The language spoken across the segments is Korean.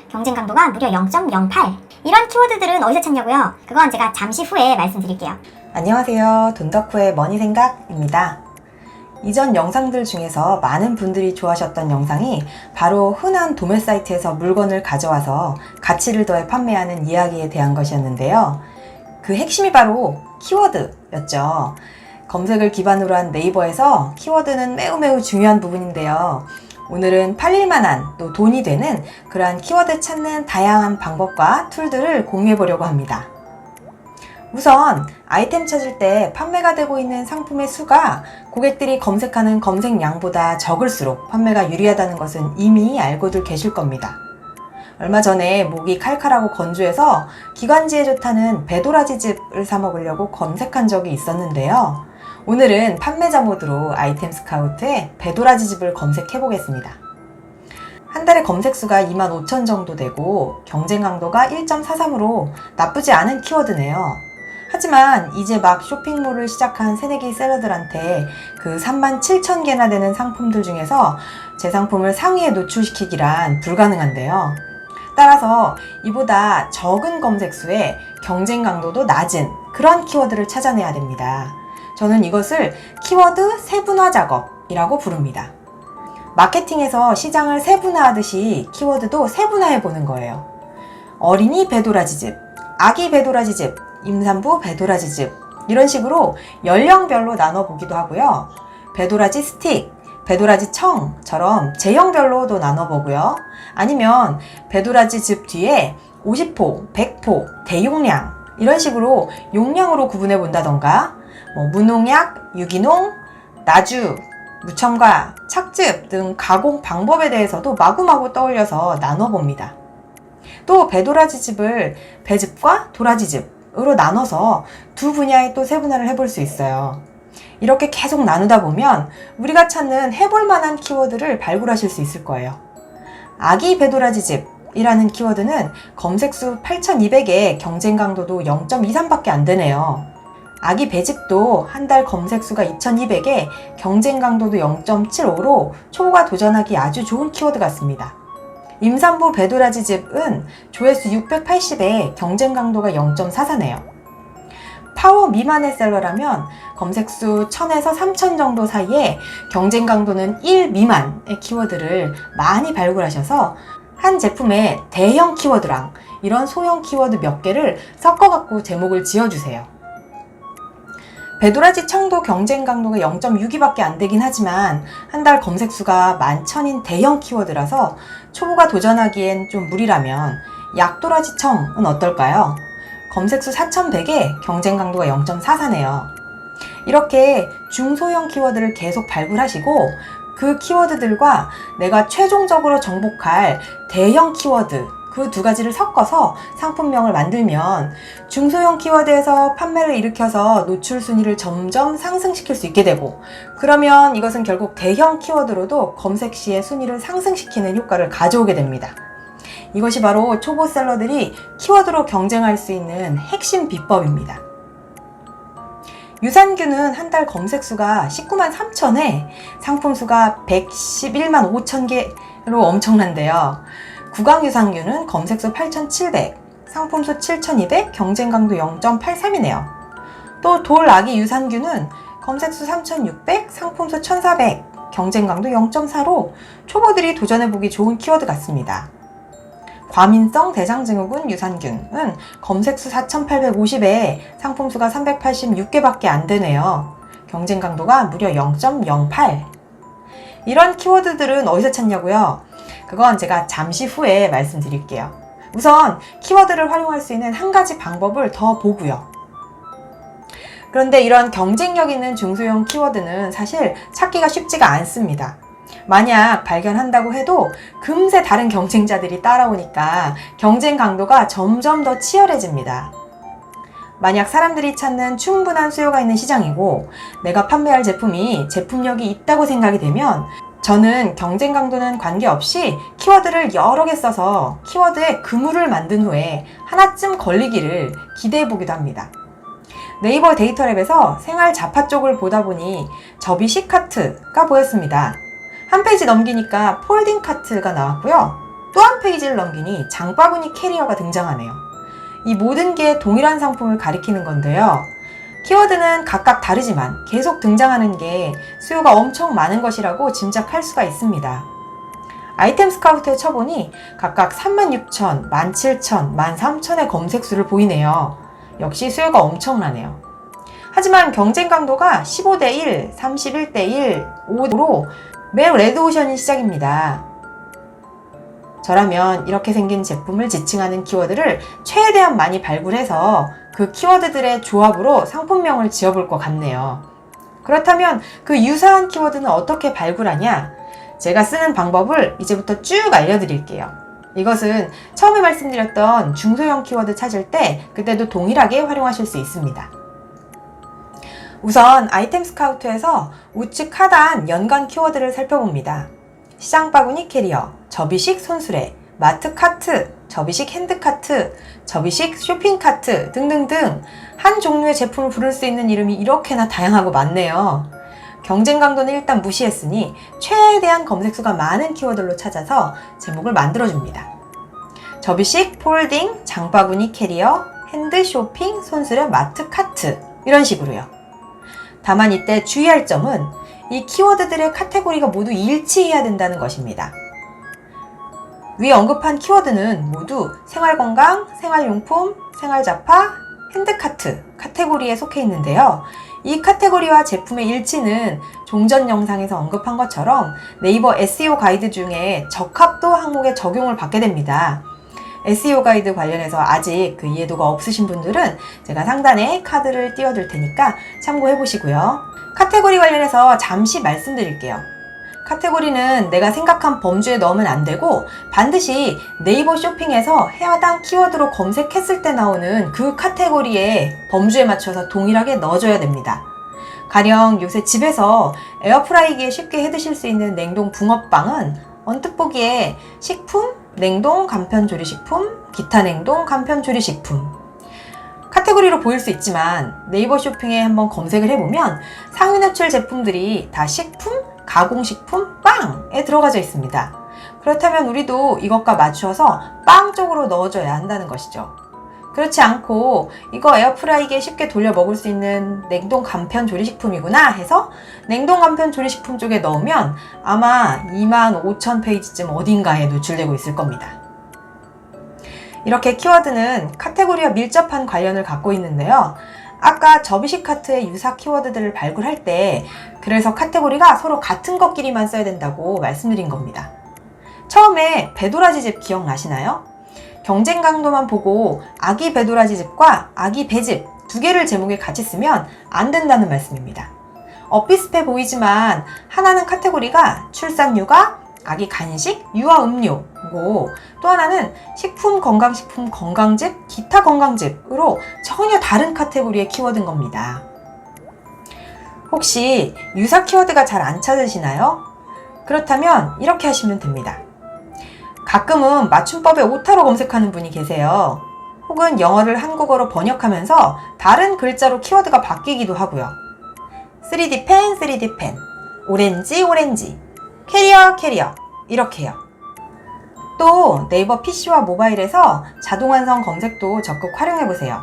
경쟁 강도가 무려 0.08. 이런 키워드들은 어디서 찾냐고요? 그건 제가 잠시 후에 말씀드릴게요. 안녕하세요. 돈덕후의 머니생각입니다. 이전 영상들 중에서 많은 분들이 좋아하셨던 영상이 바로 흔한 도매 사이트에서 물건을 가져와서 가치를 더해 판매하는 이야기에 대한 것이었는데요. 그 핵심이 바로 키워드였죠. 검색을 기반으로 한 네이버에서 키워드는 매우 중요한 부분인데요. 오늘은 팔릴만한 또 돈이 되는 그러한 키워드 찾는 다양한 방법과 툴들을 공유해 보려고 합니다. 우선 아이템 찾을 때 판매가 되고 있는 상품의 수가 고객들이 검색하는 검색량보다 적을수록 판매가 유리하다는 것은 이미 알고들 계실 겁니다. 얼마 전에 목이 칼칼하고 건조해서 기관지에 좋다는 배도라지즙을 사 먹으려고 검색한 적이 있었는데요. 오늘은 판매자 모드로 아이템 스카우트에 배도라지즙을 검색해 보겠습니다. 한 달에 검색수가 25,000 정도 되고 경쟁 강도가 1.43으로 나쁘지 않은 키워드네요. 하지만 이제 막 쇼핑몰을 시작한 새내기 셀러들한테 그 37,000개나 되는 상품들 중에서 제 상품을 상위에 노출시키기란 불가능한데요. 따라서 이보다 적은 검색수에 경쟁 강도도 낮은 그런 키워드를 찾아내야 됩니다. 저는 이것을 키워드 세분화 작업이라고 부릅니다. 마케팅에서 시장을 세분화하듯이 키워드도 세분화해 보는 거예요. 어린이 배도라지즙, 아기 배도라지즙, 임산부 배도라지즙 이런 식으로 연령별로 나눠보기도 하고요. 배도라지 스틱, 배도라지 청처럼 제형별로도 나눠보고요. 아니면 배도라지즙 뒤에 50포, 100포, 대용량 이런 식으로 용량으로 구분해 본다던가 무농약, 유기농, 나주, 무첨가, 착즙 등 가공 방법에 대해서도 마구마구 떠올려서 나눠봅니다. 또 배도라지즙을 배즙과 도라지즙으로 나눠서 두 분야에 또 세분화를 해볼 수 있어요. 이렇게 계속 나누다 보면 우리가 찾는 해볼 만한 키워드를 발굴하실 수 있을 거예요. 아기 배도라지즙 이라는 키워드는 검색수 8,200에 경쟁 강도도 0.23밖에 안 되네요. 아기 배즙도 한 달 검색수가 2,200에 경쟁 강도도 0.75로 초보가 도전하기 아주 좋은 키워드 같습니다. 임산부 배도라지즙은 조회수 680에 경쟁 강도가 0.44네요. 파워 미만의 셀러라면 검색수 1,000에서 3,000 정도 사이에 경쟁 강도는 1 미만의 키워드를 많이 발굴하셔서 한 제품의 대형 키워드랑 이런 소형 키워드 몇 개를 섞어갖고 제목을 지어주세요. 배도라지 청도 경쟁 강도가 0.62밖에 안 되긴 하지만 한 달 검색수가 11,000인 대형 키워드라서 초보가 도전하기엔 좀 무리라면 약도라지 청은 어떨까요? 검색수 4,100에 경쟁 강도가 0.44네요. 이렇게 중소형 키워드를 계속 발굴하시고 그 키워드들과 내가 최종적으로 정복할 대형 키워드 그 두 가지를 섞어서 상품명을 만들면 중소형 키워드에서 판매를 일으켜서 노출 순위를 점점 상승시킬 수 있게 되고 그러면 이것은 결국 대형 키워드로도 검색 시에 순위를 상승시키는 효과를 가져오게 됩니다. 이것이 바로 초보 셀러들이 키워드로 경쟁할 수 있는 핵심 비법입니다. 유산균은 한 달 검색수가 19만 3천에 상품수가 111만 5천 개로 엄청난데요. 구강유산균은 검색수 8,700, 상품수 7,200, 경쟁 강도 0.83이네요. 또 돌아기 유산균은 검색수 3,600, 상품수 1,400, 경쟁 강도 0.4로 초보들이 도전해보기 좋은 키워드 같습니다. 과민성 대장증후군 유산균은 검색수 4,850에 상품수가 386개밖에 안 되네요. 경쟁 강도가 무려 0.08. 이런 키워드들은 어디서 찾냐고요? 그건 제가 잠시 후에 말씀드릴게요. 우선 키워드를 활용할 수 있는 한 가지 방법을 더 보고요. 그런데 이런 경쟁력 있는 중소형 키워드는 사실 찾기가 쉽지가 않습니다. 만약 발견한다고 해도 금세 다른 경쟁자들이 따라오니까 경쟁 강도가 점점 더 치열해집니다. 만약 사람들이 찾는 충분한 수요가 있는 시장이고 내가 판매할 제품이 제품력이 있다고 생각이 되면 저는 경쟁 강도는 관계없이 키워드를 여러 개 써서 키워드에 그물을 만든 후에 하나쯤 걸리기를 기대해 보기도 합니다. 네이버 데이터랩에서 생활 잡화 쪽을 보다 보니 접이식 카트가 보였습니다. 한 페이지 넘기니까 폴딩 카트가 나왔고요. 또 한 페이지를 넘기니 장바구니 캐리어가 등장하네요. 이 모든 게 동일한 상품을 가리키는 건데요. 키워드는 각각 다르지만 계속 등장하는 게 수요가 엄청 많은 것이라고 짐작할 수가 있습니다. 아이템 스카우트에 쳐보니 각각 36,000, 17,000, 13,000의 검색수를 보이네요. 역시 수요가 엄청나네요. 하지만 경쟁 강도가 15대1, 31대1, 5로 매우 레드오션인 시작입니다. 저라면 이렇게 생긴 제품을 지칭하는 키워드를 최대한 많이 발굴해서 그 키워드들의 조합으로 상품명을 지어볼 것 같네요. 그렇다면 그 유사한 키워드는 어떻게 발굴하냐? 제가 쓰는 방법을 이제부터 쭉 알려드릴게요. 이것은 처음에 말씀드렸던 중소형 키워드 찾을 때 그때도 동일하게 활용하실 수 있습니다. 우선 아이템 스카우트에서 우측 하단 연관 키워드를 살펴봅니다. 시장 바구니 캐리어, 접이식 손수레, 마트 카트, 접이식 핸드카트, 접이식 쇼핑카트 등등등 한 종류의 제품을 부를 수 있는 이름이 이렇게나 다양하고 많네요. 경쟁 강도는 일단 무시했으니 최대한 검색수가 많은 키워드로 찾아서 제목을 만들어줍니다. 접이식, 폴딩, 장바구니 캐리어, 핸드 쇼핑, 손수레, 마트 카트 이런 식으로요. 다만 이때 주의할 점은 이 키워드들의 카테고리가 모두 일치해야 된다는 것입니다. 위 언급한 키워드는 모두 생활건강, 생활용품, 생활잡화, 핸드카트 카테고리에 속해 있는데요. 이 카테고리와 제품의 일치는 종전 영상에서 언급한 것처럼 네이버 SEO 가이드 중에 적합도 항목에 적용을 받게 됩니다. SEO 가이드 관련해서 아직 그 이해도가 없으신 분들은 제가 상단에 카드를 띄워둘 테니까 참고해 보시고요. 카테고리 관련해서 잠시 말씀드릴게요. 카테고리는 내가 생각한 범주에 넣으면 안 되고 반드시 네이버 쇼핑에서 해당 키워드로 검색했을 때 나오는 그 카테고리의 범주에 맞춰서 동일하게 넣어줘야 됩니다. 가령 요새 집에서 에어프라이기에 쉽게 해드실 수 있는 냉동 붕어빵은 언뜻 보기에 식품, 냉동 간편조리식품, 기타 냉동 간편조리식품 카테고리로 보일 수 있지만 네이버 쇼핑에 한번 검색을 해보면 상위 노출 제품들이 다 식품, 가공식품, 빵에 들어가져 있습니다. 그렇다면 우리도 이것과 맞춰서 빵 쪽으로 넣어줘야 한다는 것이죠. 그렇지 않고 이거 에어프라이기에 쉽게 돌려 먹을 수 있는 냉동 간편 조리식품이구나 해서 냉동 간편 조리식품 쪽에 넣으면 아마 25,000페이지쯤 어딘가에 노출되고 있을 겁니다. 이렇게 키워드는 카테고리와 밀접한 관련을 갖고 있는데요. 아까 접이식 카트의 유사 키워드들을 발굴할 때 그래서 카테고리가 서로 같은 것끼리만 써야 된다고 말씀드린 겁니다. 처음에 배도라지 집 기억나시나요? 경쟁 강도만 보고 아기 배도라지 집과 아기 배집 두 개를 제목에 같이 쓰면 안 된다는 말씀입니다. 엇비슷해 보이지만 하나는 카테고리가 출산 육아, 아기 간식, 유아 음료고 또 하나는 식품, 건강식품, 건강즙, 기타 건강즙으로 전혀 다른 카테고리의 키워드인 겁니다. 혹시 유사 키워드가 잘 안 찾으시나요? 그렇다면 이렇게 하시면 됩니다. 가끔은 맞춤법에 오타로 검색하는 분이 계세요. 혹은 영어를 한국어로 번역하면서 다른 글자로 키워드가 바뀌기도 하고요. 3D 펜, 3D 펜, 오렌지, 오렌지, 캐리어, 캐리어 이렇게요. 또 네이버 PC와 모바일에서 자동완성 검색도 적극 활용해보세요.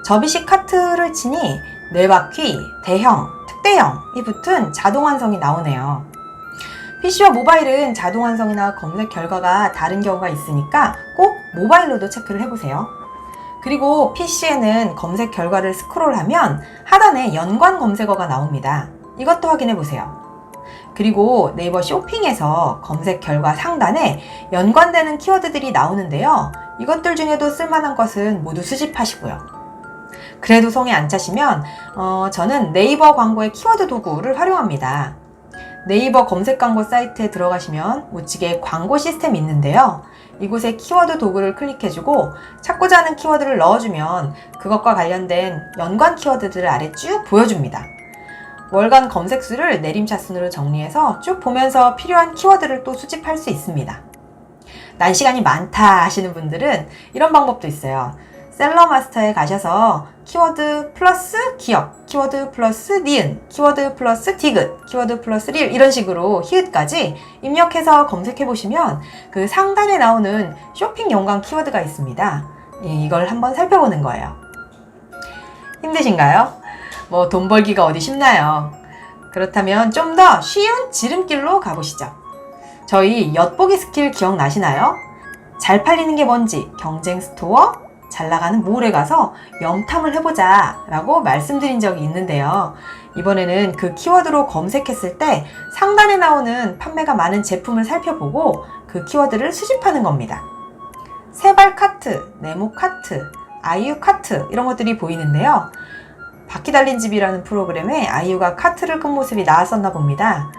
접이식 카트를 치니 뇌바퀴, 대형, 특대형이 붙은 자동완성이 나오네요. PC와 모바일은 자동완성이나 검색 결과가 다른 경우가 있으니까 꼭 모바일로도 체크를 해보세요. 그리고 PC에는 검색 결과를 스크롤하면 하단에 연관 검색어가 나옵니다. 이것도 확인해보세요. 그리고 네이버 쇼핑에서 검색 결과 상단에 연관되는 키워드들이 나오는데요. 이것들 중에도 쓸만한 것은 모두 수집하시고요. 그래도 성에 안 차시면 저는 네이버 광고의 키워드 도구를 활용합니다. 네이버 검색 광고 사이트에 들어가시면 우측에 광고 시스템이 있는데요. 이곳에 키워드 도구를 클릭해주고 찾고자 하는 키워드를 넣어주면 그것과 관련된 연관 키워드들을 아래 쭉 보여줍니다. 월간 검색수를 내림차 순으로 정리해서 쭉 보면서 필요한 키워드를 또 수집할 수 있습니다. 난 시간이 많다 하시는 분들은 이런 방법도 있어요. 셀러마스터에 가셔서 키워드 플러스 기억, 키워드 플러스 니은, 키워드 플러스 디귿, 키워드 플러스 릴 이런 식으로 히읗까지 입력해서 검색해 보시면 그 상단에 나오는 쇼핑 연관 키워드가 있습니다. 이걸 한번 살펴보는 거예요. 힘드신가요? 뭐 돈 벌기가 어디 쉽나요? 그렇다면 좀 더 쉬운 지름길로 가보시죠. 저희 엿보기 스킬 기억나시나요? 잘 팔리는 게 뭔지 경쟁 스토어, 잘 나가는 몰에 가서 염탐을 해보자 라고 말씀드린 적이 있는데요. 이번에는 그 키워드로 검색했을 때 상단에 나오는 판매가 많은 제품을 살펴보고 그 키워드를 수집하는 겁니다. 세발 카트, 네모 카트, 아이유 카트 이런 것들이 보이는데요. 바퀴 달린 집이라는 프로그램에 아이유가 카트를 끈 모습이 나왔었나 봅니다.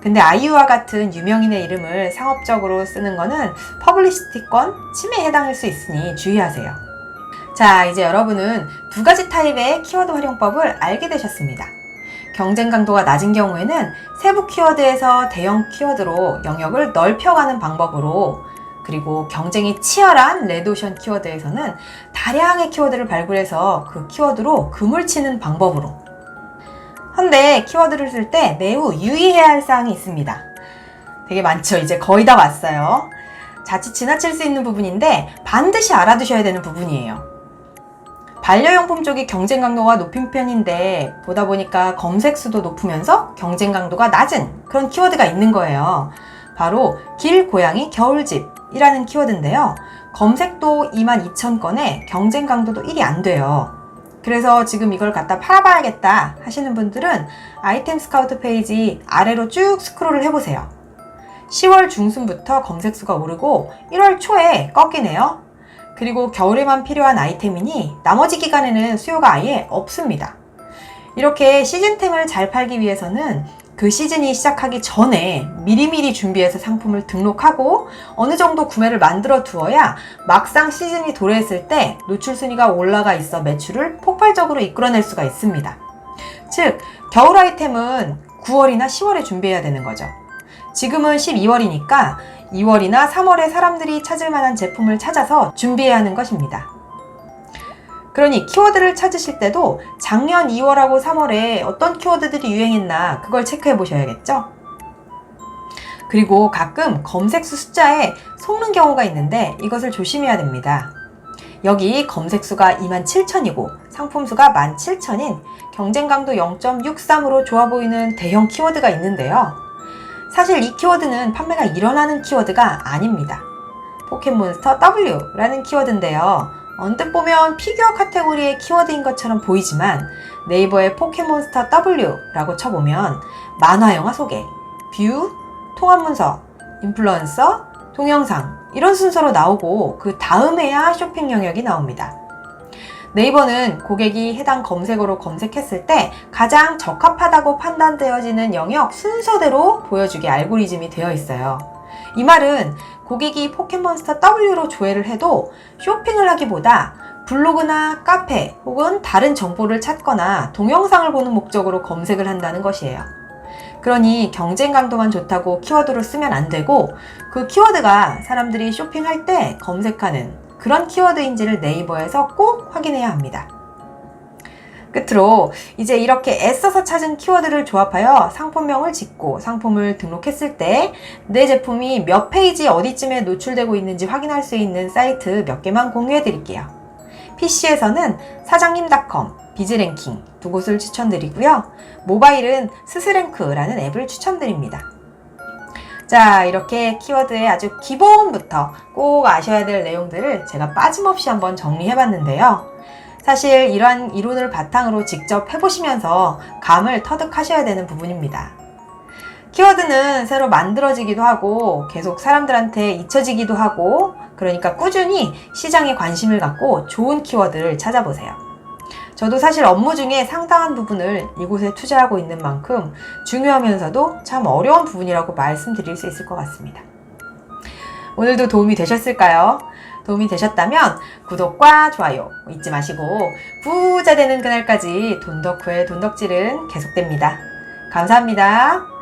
근데 아이유와 같은 유명인의 이름을 상업적으로 쓰는 거는 퍼블리시티권 침해에 해당할 수 있으니 주의하세요. 자, 이제 여러분은 두 가지 타입의 키워드 활용법을 알게 되셨습니다. 경쟁 강도가 낮은 경우에는 세부 키워드에서 대형 키워드로 영역을 넓혀가는 방법으로, 그리고 경쟁이 치열한 레드오션 키워드에서는 다량의 키워드를 발굴해서 그 키워드로 금을 치는 방법으로. 헌데 키워드를 쓸 때 매우 유의해야 할 사항이 있습니다. 되게 많죠? 이제 거의 다 왔어요. 자칫 지나칠 수 있는 부분인데 반드시 알아두셔야 되는 부분이에요. 반려용품 쪽이 경쟁 강도가 높은 편인데 보다 보니까 검색 수도 높으면서 경쟁 강도가 낮은 그런 키워드가 있는 거예요. 바로 길, 고양이, 겨울집 이라는 키워드인데요. 검색도 22,000건에 경쟁 강도도 1이 안 돼요. 그래서 지금 이걸 갖다 팔아봐야겠다 하시는 분들은 아이템 스카우트 페이지 아래로 쭉 스크롤을 해보세요. 10월 중순부터 검색수가 오르고 1월 초에 꺾이네요. 그리고 겨울에만 필요한 아이템이니 나머지 기간에는 수요가 아예 없습니다. 이렇게 시즌템을 잘 팔기 위해서는 그 시즌이 시작하기 전에 미리미리 준비해서 상품을 등록하고 어느 정도 구매를 만들어 두어야 막상 시즌이 도래했을 때 노출 순위가 올라가 있어 매출을 폭발적으로 이끌어낼 수가 있습니다. 즉, 겨울 아이템은 9월이나 10월에 준비해야 되는 거죠. 지금은 12월이니까 2월이나 3월에 사람들이 찾을 만한 제품을 찾아서 준비해야 하는 것입니다. 그러니 키워드를 찾으실 때도 작년 2월하고 3월에 어떤 키워드들이 유행했나 그걸 체크해 보셔야겠죠? 그리고 가끔 검색수 숫자에 속는 경우가 있는데 이것을 조심해야 됩니다. 여기 검색수가 27,000이고 상품수가 17,000인 경쟁 강도 0.63으로 좋아 보이는 대형 키워드가 있는데요. 사실 이 키워드는 판매가 일어나는 키워드가 아닙니다. 포켓몬스터 W라는 키워드인데요. 언뜻 보면 피규어 카테고리의 키워드인 것처럼 보이지만 네이버에 포켓몬스터 W라고 쳐보면 만화 영화 소개, 뷰, 통합문서, 인플루언서, 동영상 이런 순서로 나오고 그 다음에야 쇼핑 영역이 나옵니다. 네이버는 고객이 해당 검색어로 검색했을 때 가장 적합하다고 판단되어지는 영역 순서대로 보여주게 알고리즘이 되어 있어요. 이 말은 고객이 포켓몬스터 W로 조회를 해도 쇼핑을 하기보다 블로그나 카페 혹은 다른 정보를 찾거나 동영상을 보는 목적으로 검색을 한다는 것이에요. 그러니 경쟁 강도만 좋다고 키워드로 쓰면 안 되고 그 키워드가 사람들이 쇼핑할 때 검색하는 그런 키워드인지를 네이버에서 꼭 확인해야 합니다. 끝으로 이제 이렇게 애써서 찾은 키워드를 조합하여 상품명을 짓고 상품을 등록했을 때 내 제품이 몇 페이지 어디쯤에 노출되고 있는지 확인할 수 있는 사이트 몇 개만 공유해 드릴게요. PC에서는 사장님.com, 비즈랭킹 두 곳을 추천드리고요. 모바일은 스스랭크라는 앱을 추천드립니다. 자, 이렇게 키워드의 아주 기본부터 꼭 아셔야 될 내용들을 제가 빠짐없이 한번 정리해 봤는데요. 사실 이러한 이론을 바탕으로 직접 해보시면서 감을 터득하셔야 되는 부분입니다. 키워드는 새로 만들어지기도 하고 계속 사람들한테 잊혀지기도 하고 그러니까 꾸준히 시장에 관심을 갖고 좋은 키워드를 찾아보세요. 저도 사실 업무 중에 상당한 부분을 이곳에 투자하고 있는 만큼 중요하면서도 참 어려운 부분이라고 말씀드릴 수 있을 것 같습니다. 오늘도 도움이 되셨을까요? 도움이 되셨다면 구독과 좋아요 잊지 마시고 부자 되는 그날까지 돈덕후의 돈덕질은 계속됩니다. 감사합니다.